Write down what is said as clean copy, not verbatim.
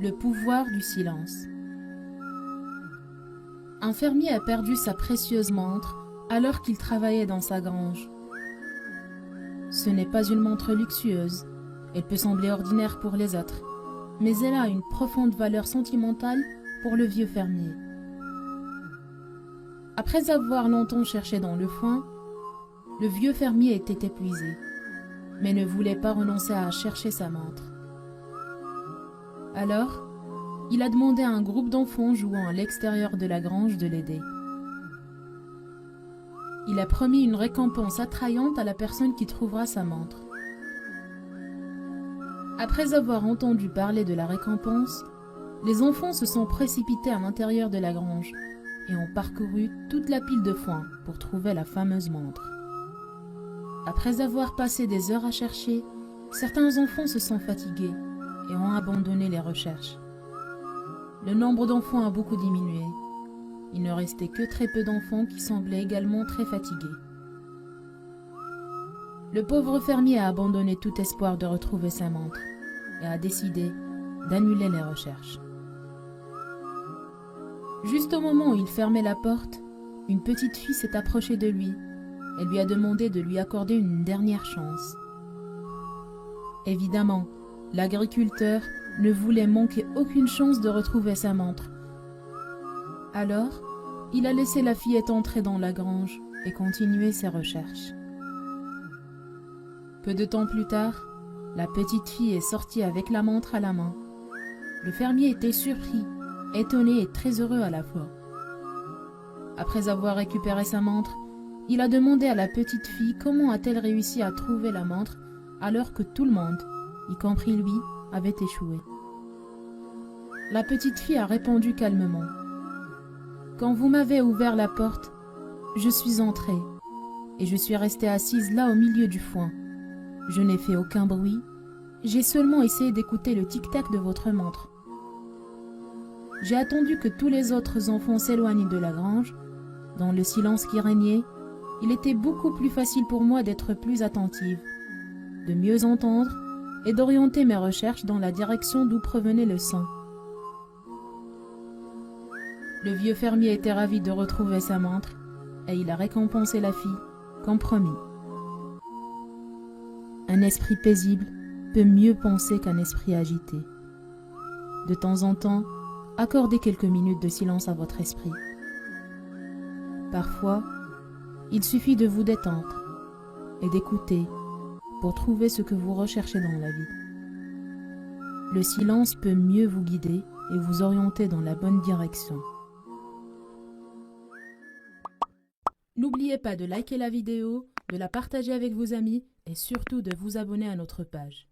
Le pouvoir du silence. Un fermier a perdu sa précieuse montre alors qu'il travaillait dans sa grange. Ce n'est pas une montre luxueuse. Elle peut sembler ordinaire pour les autres, mais elle a une profonde valeur sentimentale pour le vieux fermier. Après avoir longtemps cherché dans le foin, le vieux fermier était épuisé, mais ne voulait pas renoncer à chercher sa montre. Alors, il a demandé à un groupe d'enfants jouant à l'extérieur de la grange de l'aider. Il a promis une récompense attrayante à la personne qui trouvera sa montre. Après avoir entendu parler de la récompense, les enfants se sont précipités à l'intérieur de la grange et ont parcouru toute la pile de foin pour trouver la fameuse montre. Après avoir passé des heures à chercher, certains enfants se sont fatigués et ont abandonné les recherches. Le nombre d'enfants a beaucoup diminué. Il ne restait que très peu d'enfants qui semblaient également très fatigués. Le pauvre fermier a abandonné tout espoir de retrouver sa montre et a décidé d'annuler les recherches. Juste au moment où il fermait la porte, une petite fille s'est approchée de lui. Elle lui a demandé de lui accorder une dernière chance. Évidemment, l'agriculteur ne voulait manquer aucune chance de retrouver sa montre. Alors, il a laissé la fillette entrer dans la grange et continuer ses recherches. Peu de temps plus tard, la petite fille est sortie avec la montre à la main. Le fermier était surpris, étonné et très heureux à la fois. Après avoir récupéré sa montre, il a demandé à la petite fille comment a-t-elle réussi à trouver la montre alors que tout le monde, y compris lui, avait échoué. La petite fille a répondu calmement. « Quand vous m'avez ouvert la porte, je suis entrée et je suis restée assise là au milieu du foin. Je n'ai fait aucun bruit, j'ai seulement essayé d'écouter le tic-tac de votre montre. J'ai attendu que tous les autres enfants s'éloignent de la grange. Dans le silence qui régnait, il était beaucoup plus facile pour moi d'être plus attentive, de mieux entendre et d'orienter mes recherches dans la direction d'où provenait le son. » Le vieux fermier était ravi de retrouver sa montre et il a récompensé la fille, comme promis. Un esprit paisible peut mieux penser qu'un esprit agité. De temps en temps, accordez quelques minutes de silence à votre esprit. Parfois, il suffit de vous détendre et d'écouter pour trouver ce que vous recherchez dans la vie. Le silence peut mieux vous guider et vous orienter dans la bonne direction. N'oubliez pas de liker la vidéo, de la partager avec vos amis et surtout de vous abonner à notre page.